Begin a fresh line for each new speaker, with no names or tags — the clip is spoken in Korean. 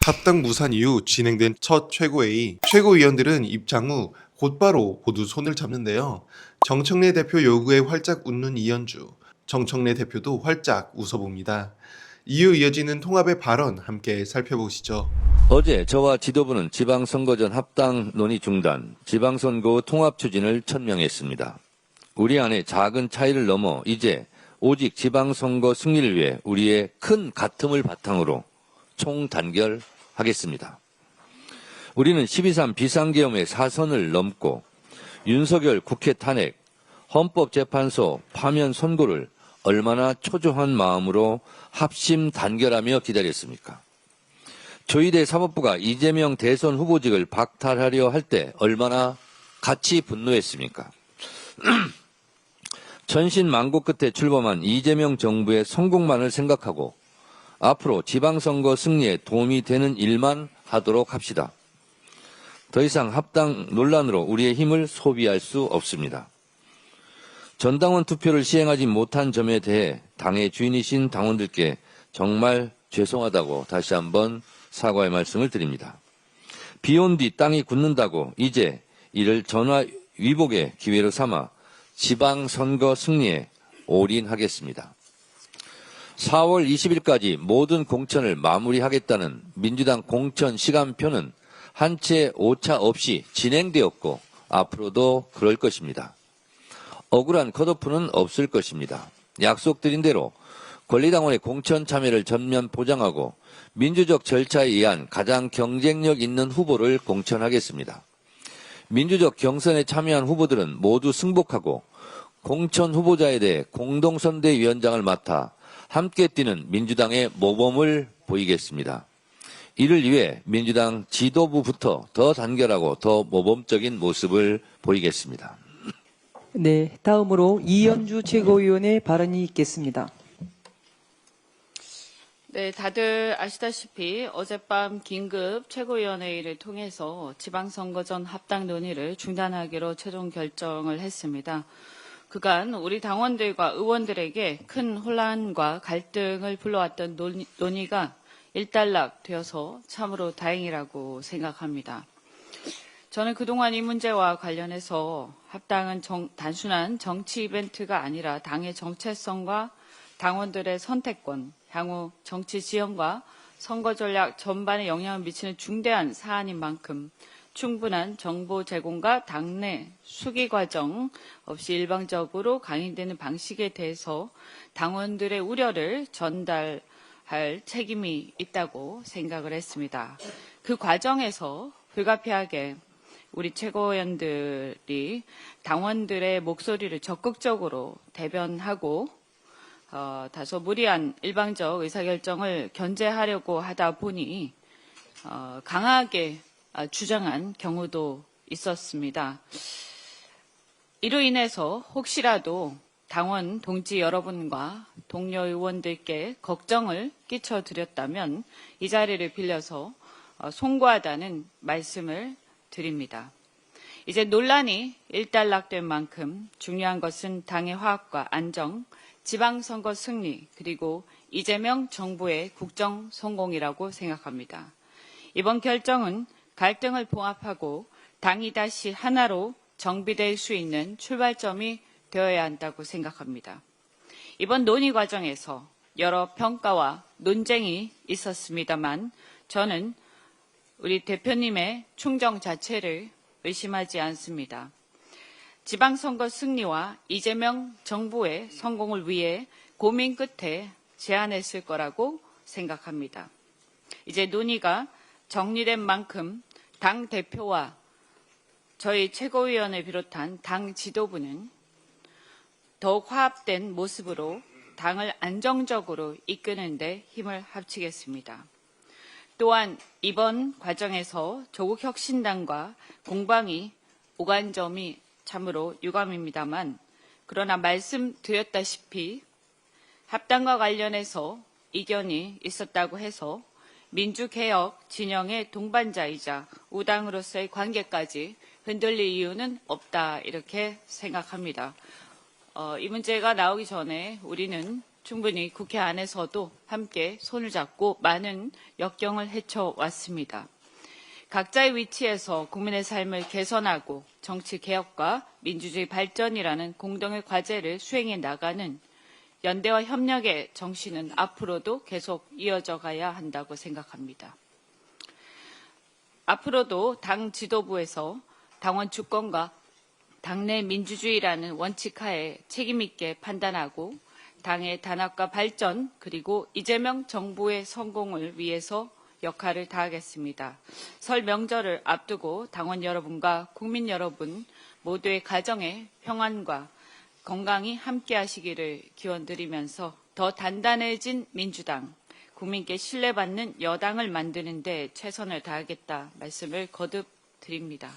합당 무산 이후 진행된 첫 최고회의, 최고위원들은 입장 후 곧바로 모두 손을 잡는데요. 정청래 대표 요구에 활짝 웃는 이현주, 정청래 대표도 활짝 웃어봅니다. 이후 이어지는 통합의 발언 함께 살펴보시죠.
어제 저와 지도부는 지방선거 전 합당 논의 중단, 지방선거 통합 추진을 천명했습니다. 우리 안에 작은 차이를 넘어 이제 오직 지방선거 승리를 위해 우리의 큰 가슴을 바탕으로 총단결하겠습니다. 우리는 12.3 비상계엄의 사선을 넘고 윤석열 국회 탄핵, 헌법재판소 파면 선고를 얼마나 초조한 마음으로 합심 단결하며 기다렸습니까? 조희대 사법부가 이재명 대선 후보직을 박탈하려 할 때 얼마나 같이 분노했습니까? 천신만고 끝에 출범한 이재명 정부의 성공만을 생각하고 앞으로 지방선거 승리에 도움이 되는 일만 하도록 합시다. 더 이상 합당 논란으로 우리의 힘을 소비할 수 없습니다. 전당원 투표를 시행하지 못한 점에 대해 당의 주인이신 당원들께 정말 죄송하다고 다시 한번 사과의 말씀을 드립니다. 비온 뒤 땅이 굳는다고 이제 이를 전화위복의 기회로 삼아 지방선거 승리에 올인하겠습니다. 4월 20일까지 모든 공천을 마무리하겠다는 민주당 공천 시간표는 한 채 오차 없이 진행되었고 앞으로도 그럴 것입니다. 억울한 컷오프는 없을 것입니다. 약속드린 대로 권리당원의 공천 참여를 전면 보장하고 민주적 절차에 의한 가장 경쟁력 있는 후보를 공천하겠습니다. 민주적 경선에 참여한 후보들은 모두 승복하고 공천 후보자에 대해 공동선대위원장을 맡아 함께 뛰는 민주당의 모범을 보이겠습니다. 이를 위해 민주당 지도부부터 더 단결하고 더 모범적인 모습을 보이겠습니다.
네, 다음으로 이현주 최고위원의 발언이 있겠습니다.
네, 다들 아시다시피 어젯밤 긴급 최고위원회의를 통해서 지방선거 전 합당 논의를 중단하기로 최종 결정을 했습니다. 그간 우리 당원들과 의원들에게 큰 혼란과 갈등을 불러왔던 논의가 일단락되어서 참으로 다행이라고 생각합니다. 저는 그동안 이 문제와 관련해서 합당은 단순한 정치 이벤트가 아니라 당의 정체성과 당원들의 선택권, 향후 정치 지형과 선거 전략 전반에 영향을 미치는 중대한 사안인 만큼 충분한 정보 제공과 당내 수기 과정 없이 일방적으로 강행되는 방식에 대해서 당원들의 우려를 전달할 책임이 있다고 생각을 했습니다. 그 과정에서 불가피하게 우리 최고위원들이 당원들의 목소리를 적극적으로 대변하고 다소 무리한 일방적 의사결정을 견제하려고 하다 보니 강하게 주장한 경우도 있었습니다. 이로 인해서 혹시라도 당원 동지 여러분과 동료 의원들께 걱정을 끼쳐드렸다면 이 자리를 빌려서 송구하다는 말씀을 드립니다. 이제 논란이 일단락된 만큼 중요한 것은 당의 화합과 안정, 지방선거 승리, 그리고 이재명 정부의 국정 성공이라고 생각합니다. 이번 결정은 갈등을 봉합하고 당이 다시 하나로 정비될 수 있는 출발점이 되어야 한다고 생각합니다. 이번 논의 과정에서 여러 평가와 논쟁이 있었습니다만 저는 우리 대표님의 충정 자체를 의심하지 않습니다. 지방선거 승리와 이재명 정부의 성공을 위해 고민 끝에 제안했을 거라고 생각합니다. 이제 논의가 정리된 만큼 당 대표와 저희 최고위원을 비롯한 당 지도부는 더욱 화합된 모습으로 당을 안정적으로 이끄는 데 힘을 합치겠습니다. 또한 이번 과정에서 조국혁신당과 공방이 오간 점이 참으로 유감입니다만 그러나 말씀드렸다시피 합당과 관련해서 이견이 있었다고 해서 민주개혁 진영의 동반자이자 우당으로서의 관계까지 흔들릴 이유는 없다 이렇게 생각합니다. 이 문제가 나오기 전에 우리는 충분히 국회 안에서도 함께 손을 잡고 많은 역경을 헤쳐왔습니다. 각자의 위치에서 국민의 삶을 개선하고 정치 개혁과 민주주의 발전이라는 공동의 과제를 수행해 나가는 연대와 협력의 정신은 앞으로도 계속 이어져 가야 한다고 생각합니다. 앞으로도 당 지도부에서 당원 주권과 당내 민주주의라는 원칙 하에 책임 있게 판단하고 당의 단합과 발전 그리고 이재명 정부의 성공을 위해서 역할을 다하겠습니다. 설 명절을 앞두고 당원 여러분과 국민 여러분 모두의 가정의 평안과 건강히 함께 하시기를 기원드리면서 더 단단해진 민주당, 국민께 신뢰받는 여당을 만드는 데 최선을 다하겠다 말씀을 거듭 드립니다.